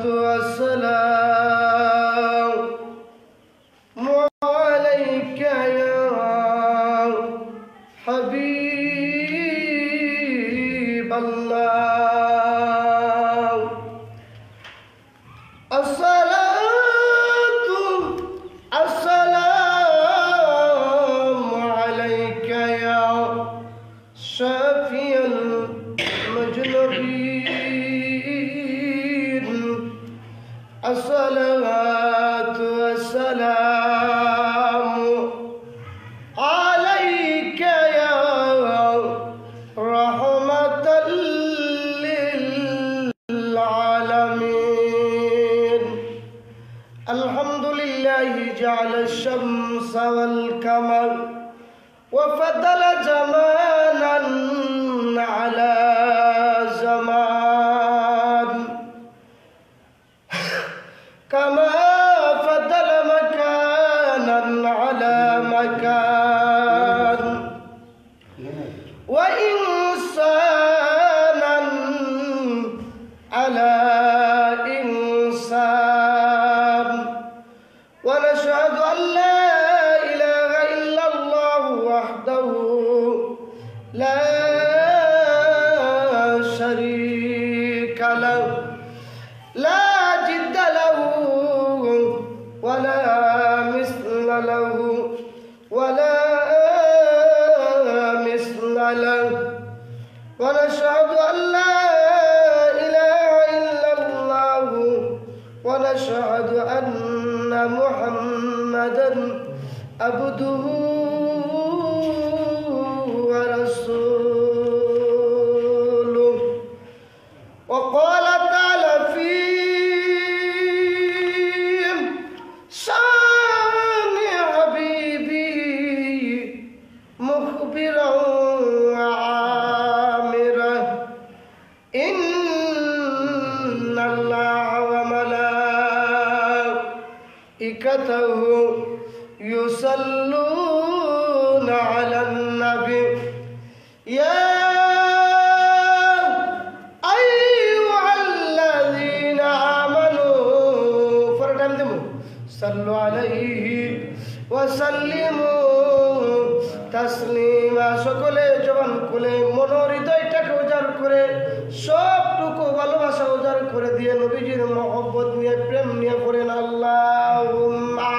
والسلام عليك يا حبيب الله السلام عليك يا شافي المجنبين الصلاة والسلام عليك يا رحمة للعالمين الحمد لله جعل الشمس والقمر وفضل زمانا على زمان كما فضل مكانا على مكان وإنسانا على إنسان ونشهد أن لا إله إلا الله وحده لا شريك له لا جد له ولا مثل له ولا مثل له ونشهد أن لا إله إلا الله ونشهد أن محمدا عبده ورسوله وقال تعالى في شان حبيبه مخبرا وعامرا إن الله وملائكته يصلون على النبي يا أيها الذين آمنوا صلوا عليه وسلموا تسليما সকলে জবান খুলে মনের হৃদয়টাকে উজাড় করে সবটুকু ভালোবাসা উজাড় করে দিয়ে নবীজির মহব্বত নিয়ে প্রেম নিয়ে পড়েন আল্লাহুম্মা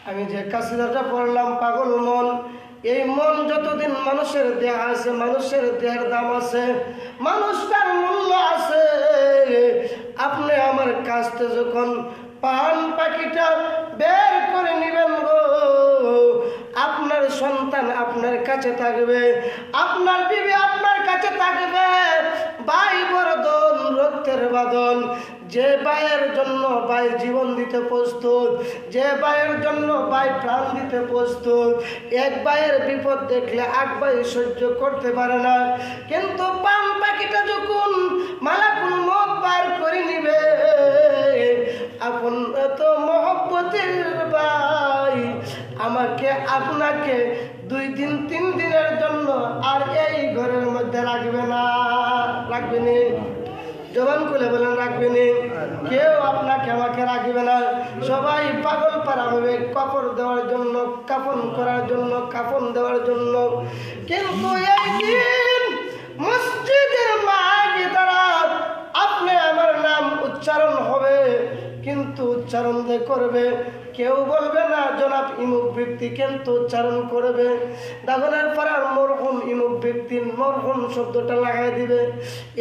আমি যে কাসিদাটা পড়লাম, পাগল মন, এই মন যতদিন মানুষের দেহ আছে, মানুষের দেহের দাম আছে, মানুষটার মূল্য আছে। আপনি আমার কাছতে যখন পান পাখিটা বের করে নিবেন গো, আপনার সন্তান আপনার কাছে থাকবে, আপনার বিবি আপনার কাছে থাকবে, ভাই বর্ধন রক্তের বাঁধন। যে ভাইয়ের জন্য ভাই জীবন দিতে প্রস্তুত, যে ভাইয়ের জন্য ভাই প্রাণ দিতে প্রস্তুত, এক ভাইয়ের বিপদ দেখলে এক ভাই সহ্য করতে পারে না, কিন্তু পান পাখিটা যখন মালাকুল মউত বার করে নিবে, আপন এত মহব্বতের ভাই আমাকে আপনাকে 2 দিন 3 দিনের জন্য আর এই ঘরের মধ্যে রাখবে না। রাখবে নি? জবান খুলে বলেন রাখবে নি? কেউ আপনাকে আমাকে রাখবে না। সবাই পাগল পারা হবে কাপড় দেওয়ার জন্য, কাফন করার জন্য, কাফন দেওয়ার জন্য। কিন্তু এই দিন মসজিদের মাঝে দ্বারা আপনি আমার নাম উচ্চারণ হবে, কিন্তু উচ্চারণ যে করবে কেউ বলবে না জনাব ইমুক ব্যক্তি, কিন্তু উচ্চারণ করবে। দাগনের পাড়ার মরহুম ইমুক ব্যক্তির মরহুম শব্দটা লাগাই দিবে।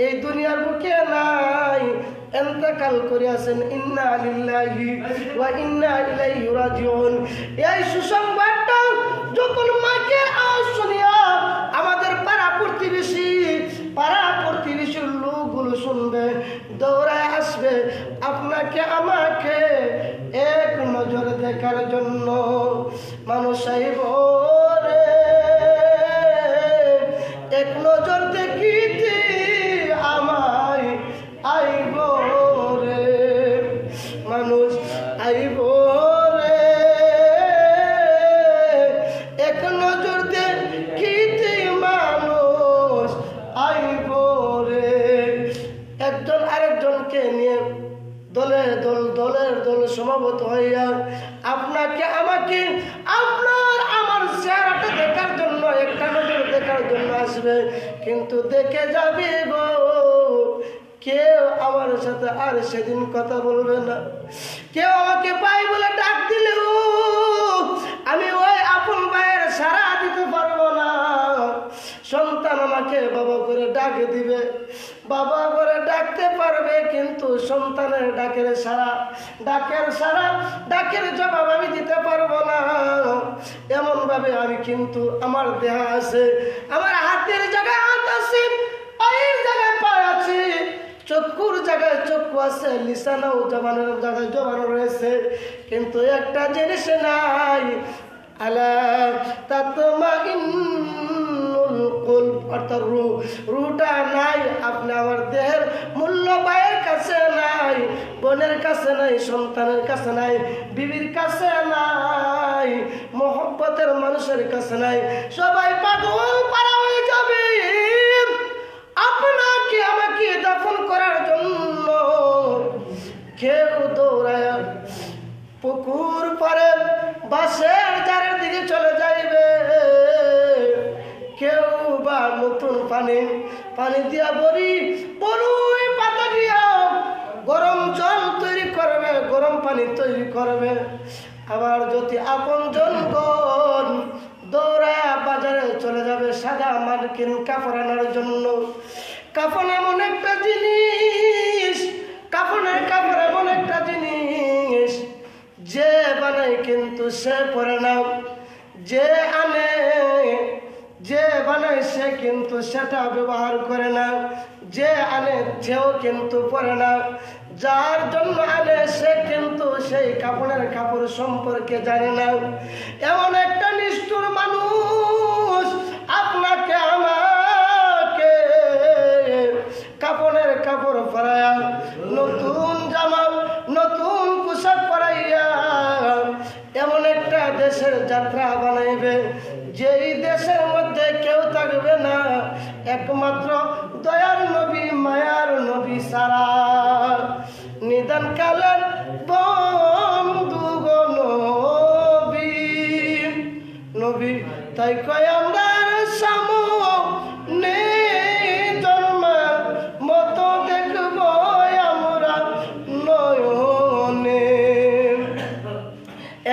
এই দুনিয়ার বুকে নাই, এন্তেকাল করে আছেন, ইন্না লিল্লাহি ওয়া ইন্না ইলাইহি রাজিউন। এই সুসংবাদটা যখন মাইকের আওয়াজ শুনিয়া আমাদের পাড়া প্রতিবেশীর লোকগুলো শুনবে, দৌড়ায় আসবে আপনাকে আমাকে এক নজর দেখার জন্য। মানুষ আইব রে এক নজর দেখিতে আমায়, আইব রে মানুষ আইব রে এক নজর দেখিতে মানুষ আইব রে। একজন আরেকজনকে নিয়ে দলের দল সমাবেত হইয়া আপনাকে আমাকে আপনার আমার চেহারাটা দেখার জন্য, একটা নজর দেখার জন্য আসবে, কিন্তু দেখে যাবে গো। কেউ আমার সাথে আর সেদিন কথা বলবে না। কেউ আমাকে ভাই বলে ডাক দিলেও আমি ওই আপন ভাইয়ের সারা দিতে পারবো না। সন্তান আমাকে বাবা করে ডাক দিবে, বাবা করে ডাকতে পারবে, কিন্তু সন্তানের ডাকের জবাব আমি দিতে পারবো না। এমন ভাবে আমি কিন্তু আমার দেহ আছে, আমার হাতের জায়গায় হাত আছে, পায়ের জায়গায় পা আছে, চক্ষুর জায়গায় চক্ষু আছে, লিসানাও জবানের জায়গায় জবান রয়েছে, কিন্তু একটা জিনিস নাই, আলা তাতমাইন্নুল কুলব, অর্থাৎ রুহটা নাই। আপনি আমার দেহের মূল্য ভাইয়ের কাছে নাই, বোনের কাছে নাই, সন্তানের কাছে নাই, বিবির কাছে নাই, মহব্বতের মানুষের কাছে নাই। সবাই পাগল পারা হয়ে যাবে আপনাকে আমাকে দাফন করার জন্য। কেউ দৌড়ায় পুকুর পারে বাঁশের জারের দিকে চলে যাইবে, কেউ বা নতুন পানি দিয়া বড়ই পাতা দিয়া গরম জল তৈরি করবে, গরম পানি তৈরি করবে। আবার যদি আপন জনগণ দৌড়ায় বাজারে চলে যাবে সাদা মার্কিন কাপড় আনার জন্য। কাপড় এমন একটা জিনিস, কাপড়ের কাপড় এমন একটা জিনিস, যে বানায় কিন্তু সে পরে না, যে আনে যে বানায় সে কিন্তু সেটা ব্যবহার করে না, যে আনে সেও কিন্তু পরে না, যার জন্য আনে সে কিন্তু সেই কাপড় সম্পর্কে জানে না। এমন একটা নিষ্ঠুর মানুষ আপনাকে আমাকে কাপড় পরাইয়া, নতুন জামা নতুন পোশাক পরাইয়া এমন একটা দেশের যাত্রা বানাইবে, যেই দেশের মধ্যে কেউ থাকবে না একমাত্র দয়ার নবী মায়ার নবী সারা। নিদান কালের বন্ধু গো নবী, তাই কয় আমরা সামনে জন্মের মতো দেখব আমরা নয়নে।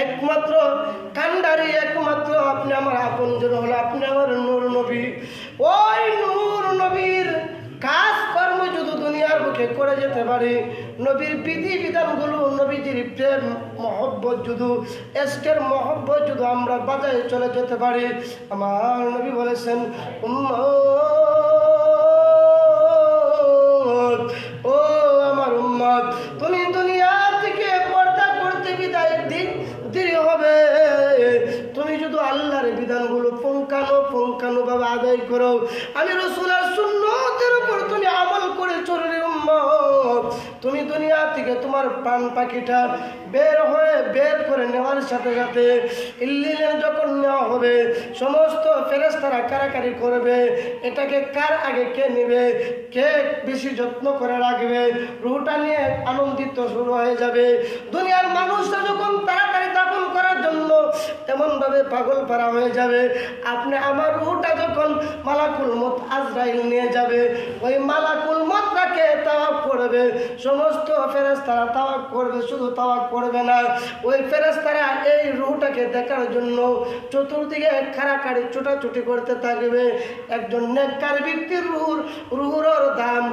একমাত্র কান্ডারি, একমাত্র আপনি আমার আপনজন হলো আপনি আমার নূর নবী। ওই নূর নবীর কাজকর্ম যদি দুনিয়ার বুকে করে যেতে পারি, নবীর বিধি বিধানগুলো, নবীজির প্রেম মহব্বত যদি, এস্কের মহব্বত যদি আমরা বাজায় চলে যেতে পারি, আমার নবী বলেছেন উম্মত, ও আমার উম্মত, তুমি দুনিয়া থেকে পর্দা করতে বিদায় দেরি হবে। তুমি যদি আল্লাহর বিধানগুলো পুঙ্খানুপুঙ্খানুভাবে আদায় করো, আমি রাসূলের সুন্নতের উপর তুমি আমল করে চলে উম্মত, তুমি দুনিয়া থেকে তোমার প্রাণ পাখিটা বের করে নেওয়ার সাথে সাথে ইল্লিনে যখন নেওয়া হবে, সমস্ত ফেরেশতারা কারাকারি করবে, এটাকে কার আগে কে নেবে, কে বেশি যত্ন করে রাখবে, রুহটা নিয়ে আনন্দিত শুরু হয়ে যাবে। দুনিয়ার মানুষরা যখন তাড়াতাড়ি দাফন করার জন্য এমনভাবে পাগল পারা হয়ে যাবে, আপনি আমার রুহটা যখন মালাকুল মউত আজরাইল নিয়ে যাবে, ওই মালাকুল মউতকে তাওয়াফ করবে, সমস্ত ফেরেশতারা তাওয়াফ করবে, শুধু তাওয়াফ করবে না, ওই ফেরেশতারা এই রুহটাকে দেখার জন্য চতুর্দিকে কারাকারি ছোটাছুটি করতে থাকবে। একজন নেককার ব্যক্তির রুহুর দাম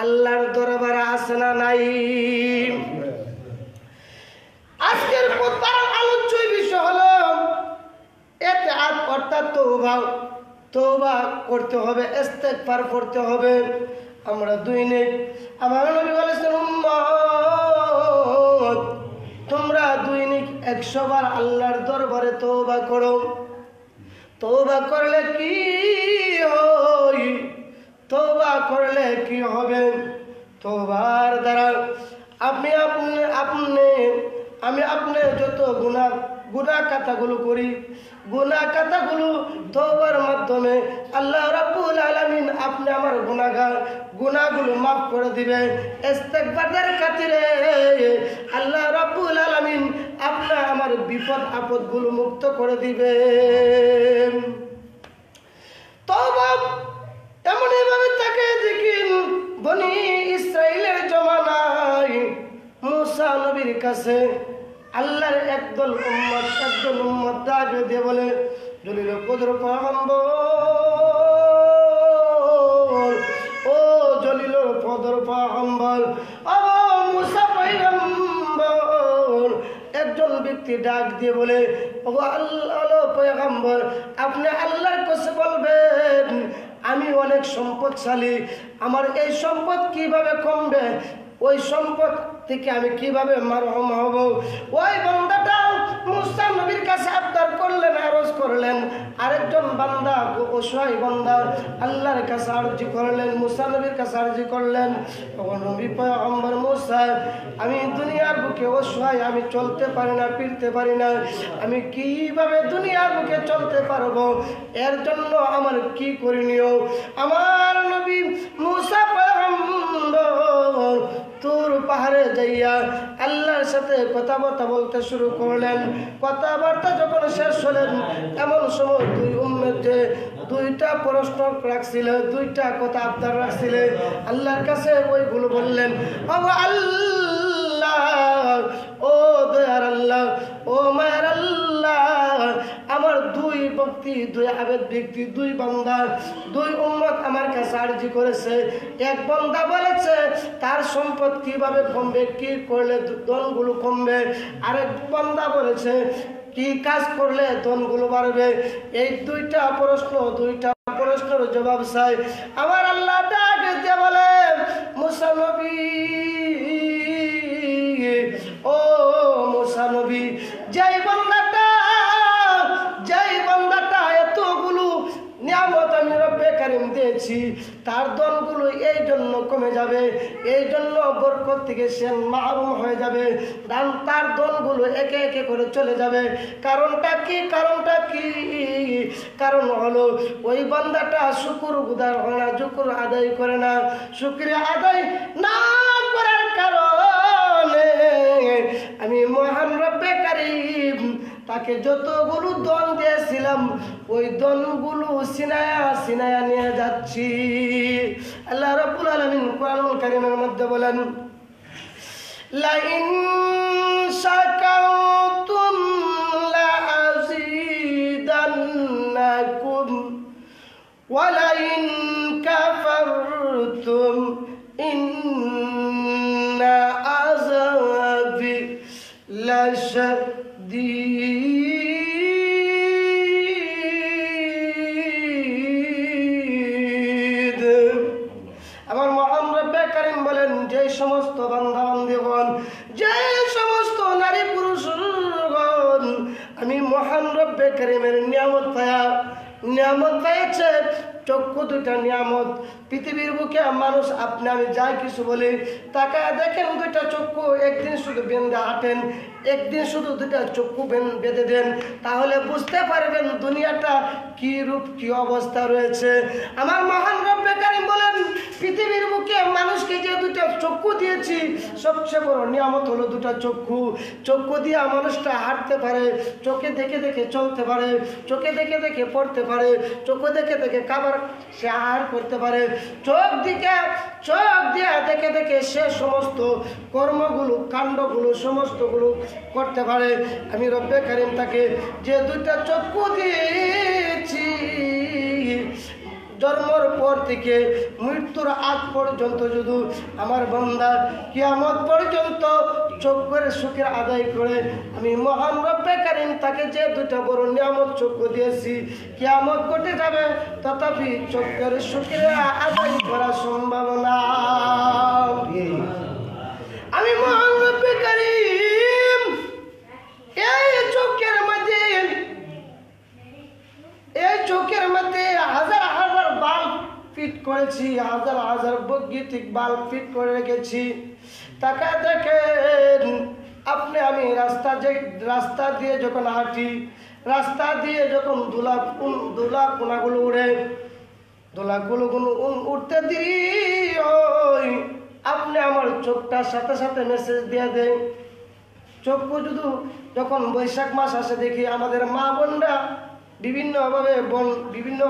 আল্লাহর দরবারে আছে না নাই? আজকের প্রধান আলোচ্য বিষয় হলো ইতিআদ, অর্থাৎ তওবা করতে হবে, ইস্তেগফার করতে হবে। আমরা দৈনিক, আমার নবী বলেছেন উম্মত, তোমরা দৈনিক 100 বার আল্লাহর দরবারে তওবা করো। তওবা করলে কি হয়? তওবা করলে কি হবে? তওবার দ্বারা আমি আপনি যত গুনাহ কাতাগুলো করি, গুনাহ কাতাগুলো তওবার মাধ্যমে আল্লাহ রাব্বুল আলামিন আপনি আমার গুনাহগুলো মাফ করে দিবে। ইস্তেগফারের খাতিরে আল্লাহ রাব্বুল আলামিন আপনি আমার বিপদ আপদগুলো মুক্ত করে দিবে। তওবা এমনইভাবে তাকে দেখিন, বনি ইসরাইলের জমানায় মুসা নবীর কাছে আল্লাহর একজন উম্মত ডাক দিয়ে বলে, জলিল কদর পয়গম্বর, ও জলিল কদর পয়গম্বর, ও মুসা পয়গম্বর। একজন ব্যক্তি ডাক দিয়ে বলে, ও আল্লাহ পয়গম্বর, আপনি আল্লাহর কাছে বলবেন আমি অনেক সম্পদশালী, আমার এই সম্পদ কিভাবে কমবে, ওই সম্পদ থেকে আমি কিভাবে মারহুম হব। ওই বান্দাটা মুসা নবীর কাছে আবদার করলেন, আরজ করলেন। আরেকজন বান্দা, অসহায় বান্দা, আল্লাহর কাছে আরজি করলেন, মুসা নবীর কাছে আরজি করলেন, ও নবী পয়গম্বর মুসা, আমি দুনিয়ার বুকে অসহায়, আমি চলতে পারি না, ফিরতে পারি না, আমি কিভাবে দুনিয়ার বুকে চলতে পারবো, এর জন্য আমার কি করণীয়? আমার নবী মুসা পয়গম্বর তুর পাহাড়ে যাইয়া আল্লাহর সাথে কথাবার্তা বলতে শুরু করলেন। কথাবার্তা যখন শেষ হলেন, এমন সময় দুই উম্মত যে দুইটা প্রশ্ন রাখছিল, দুইটা কথা আবদার রাখছিল, আল্লাহর কাছে ওইগুলো বললেন। ও আল্লাহ, ও দয়ার আল্লাহ, ও মায়ের আল্লাহ, আমার দুই ব্যক্তি, দুই আবেদ ব্যক্তি, দুই বান্দা, দুই উম্মত আমার কাছে আরজি করেছে। এক বান্দা বলেছে তার সম্পদ কিভাবে কমবে, কি করলে ধনগুলো কমবে। আরেক বান্দা বলেছে কি কাজ করলে ধনগুলো বাড়বে। এই দুইটা প্রশ্নের জবাব চাই। আমার আল্লাহ ডাক দিয়ে বলে, মুসা নবী, ও মুসা নবী, যেই বান্দাটা এতগুলো নিয়ামত আমি রব্বে কারিম দিয়েছি, তার ধনগুলো এই জন্য কমে যাবে, এই জন্য বরকত থেকে সে মাহরুম হয়ে যাবে, তার ধনগুলো একে একে করে চলে যাবে। কারণটা কি? কারণ হলো ওই বান্দাটা শুকরগুজার হয় না, শুকর আদায় করে না। শুকরিয়া আদায় না করার কারণে আমি মহান রব্বে কারিম তাকে যতগুলো ধন দিয়েছিলাম, ওই ধনগুলো সিনায়া নিয়ে যাচ্ছি। আল্লাহ রাব্বুল আলামিন কোরআনুল কারীমের মধ্যে বলেন, লাইন শাকারতুম দিদ। আমার মহান রব্বে কারীম বলেন, যে সমস্ত বান্দা বান্দীগণ, যে সমস্ত নারী পুরুষগণ আমি মহান রব্বে কারীমের নিয়ামত পেয়েছে, চক্ষু দুইটা নিয়ামত। পৃথিবীর বুকে মানুষ আপনি আমি যাই কিছু বলি, তাকায় দেখেন দুইটা চক্ষু, একদিন শুধু বেঁধে হাঁটেন, একদিন শুধু দুইটা চক্ষু বেঁধে দেন, তাহলে বুঝতে পারবেন দুনিয়াটা কি রূপ কি অবস্থা রয়েছে। আমার মহান রব্বে কারীম বলেন, পৃথিবীর বুকে মানুষকে যে দুইটা চক্ষু দিয়েছি, সবচেয়ে বড় নিয়ামত হলো দুটা চক্ষু। চক্ষু দিয়ে মানুষটা হাঁটতে পারে, চোখে দেখে দেখে চলতে পারে, চোখে দেখে দেখে পড়তে পারে, চোখে দেখে দেখে খাবার সে আহার করতে পারে, চোখ দিয়ে দেখে দেখে সে সমস্ত কর্মগুলো কাণ্ডগুলো সমস্তগুলো করতে পারে। আমি রব্বে কারীম তাকে যে দুইটা চক্ষু দিয়েছি, জন্মের পর থেকে মৃত্যুর আগ পর্যন্ত যদি আমার বান্দা কিয়ামত পর্যন্ত চোখের সুখের আদায় করে, আমি মহান রব্বে কারীম তাকে যে দুইটা বড় নিয়ামত চক্ষু দিয়েছি, কিয়ামত ঘটে যাবে তথাপি চোখের সুখের আদায় করা সম্ভব না। আমি মহান রব্বে কারীম এই চোখের মধ্যে হাজার হাজার বাল্ব ফিট করেছি, হাজার হাজার বৈদ্যুতিক বাল্ব ফিট করে রেখেছি। তাকা দেখেন আপনি আমি রাস্তা দিয়ে যখন হাঁটি, রাস্তা দিয়ে যখন ধুলা কোনাগুলো উড়ে, ধুলাগুলো উঠতে দেরি হয়, আপনি আমার চোখটার সাথে সাথে মেসেজ দিয়ে দেয়। চক্ষু শুধু যখন বৈশাখ মাস আসে দেখি আমাদের মা বোনরা বিভিন্নভাবে বিভিন্ন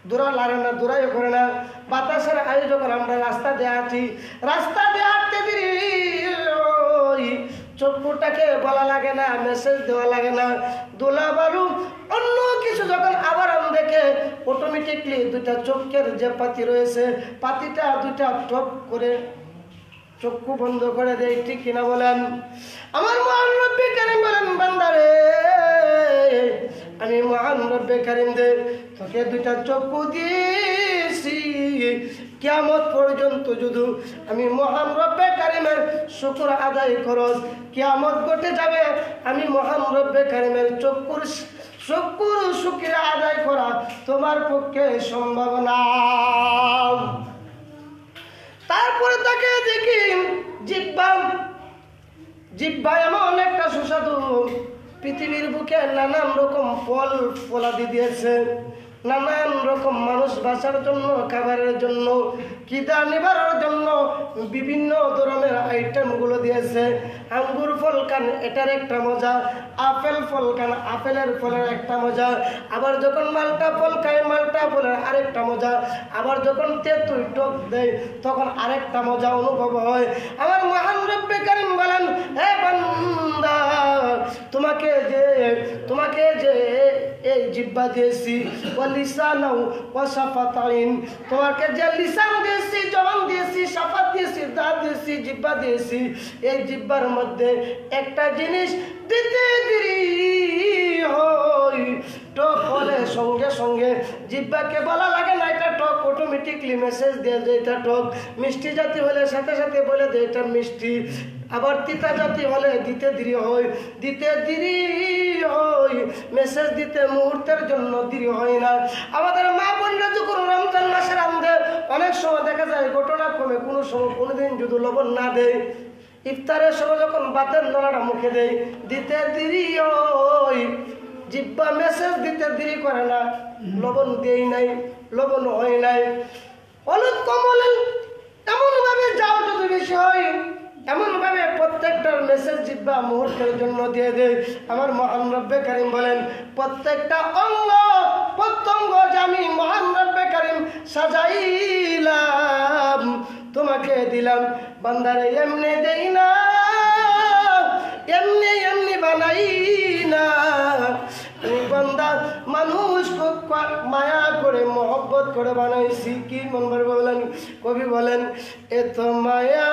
দৌড়া লাগে না, দৌড়াইও করে না, বাতাসের আগে যখন আমরা রাস্তা দিয়ে হাঁটি, রাস্তা দিয়ে হাঁটতে দিই চক্ষুটাকে বলা লাগে না, মেসেজ দেওয়া লাগে না। দোলা বালু অন্য কিছু যখন আবার দেখে অটোমেটিকলি দুইটা চোখের যে পাতি রয়েছে, পাতিটা দুইটা টপ করে চক্ষু বন্ধ করে দেয়, ঠিক কিনা বলেন? আমার মহান রব্বে কারীম বলেন, বান্দারে আমি মহান রব্বে কারীম দে তোকে দুইটা চক্ষু দিয়েছি, কিয়ামত পর্যন্ত যদি আমি মহান রব্বে কারীমের শুকর আদায় করস, কিয়ামত ঘটে যাবে। আমি মহান রব্বে কারীমের চক্ষুর শুকর আদায় করা তোমার পক্ষে সম্ভব না। তারপরে তাকে দেখি জিহ্বা এমন একটা সুস্বাদু, পৃথিবীর বুকে নানান রকম ফল ফলাদি দিয়েছে, নানান রকম মানুষ বাঁচার জন্য, খাবারের জন্য, খিদা নিবারের জন্য বিভিন্ন ধরনের আইটেমগুলো দিয়েছে। আঙ্গুর ফল খান, এটার একটা মজা, আপেল ফল খান, আপেলের ফলের একটা মজা, আবার যখন মালটা ফল খায় মালটা ফলের আরেকটা মজা, আবার যখন তেঁতুল টক দেয় তখন আরেকটা মজা অনুভব হয়। আমার মহান রব্বে কারীম বলেন, হে বান্দা, তোমাকে যে এই জিহ্বা দিয়েছি, লিসানাও ওয়া শাফাতাইন, তোমাকে যে লিসান দিয়েছি, জবান দিয়েছি, শাফাত দিয়েছি, দাঁত দিয়েছি, জিহ্বা দিয়েছি, এই জিহ্বার মধ্যে একটা জিনিস দিতে দেরি হয়, টক হলে সঙ্গে সঙ্গে জিহ্বাকে বলা লাগে না এটা টক, অটোমেটিকলি মেসেজ দিয়ে যে এটা টক। মিষ্টি জাতি হলে সাথে সাথে বলে যে এটা মিষ্টি। আবার তিতা জাতি হলে দিতে দেরি হয়, মেসেজ দিতে মুহূর্তের জন্য দেরি হয় না। আমাদের মা বোনরা যখন রমজান মাসে রান্ধে, অনেক সময় দেখা যায় ঘটনা কমে, কোনো সময় কোনোদিন যদি লবণ না দেয়, ইফতারের সময় যখন ভাতের নড়াটা মুখে দেয়, দিতে দেরি হয়। জিহ্বা মেসেজ দিতে দেরি করে না, লবণ দেই নাই, লবণ হয় নাই, হলুদ কমল এমনভাবে যাও যদি বেশি হয়, এমনভাবে প্রত্যেকটার মেসেজ জিহ্বা মুহূর্তের জন্য দিয়ে দেয়। আমার মহান রব্বে কারীম বলেন, প্রত্যেকটা অঙ্গ প্রত্যঙ্গ যে আমি মহান রব্বে কারীম সাজাইলাম, তোমাকে দিলাম, বান্দারে এমনি দেই না, এমনি বানাই না। বান্দা মানুষ খুব মায়া করে মহব্বত করে বানাইছি। কি মনবার বলেন, কবি বলেন, এত মায়া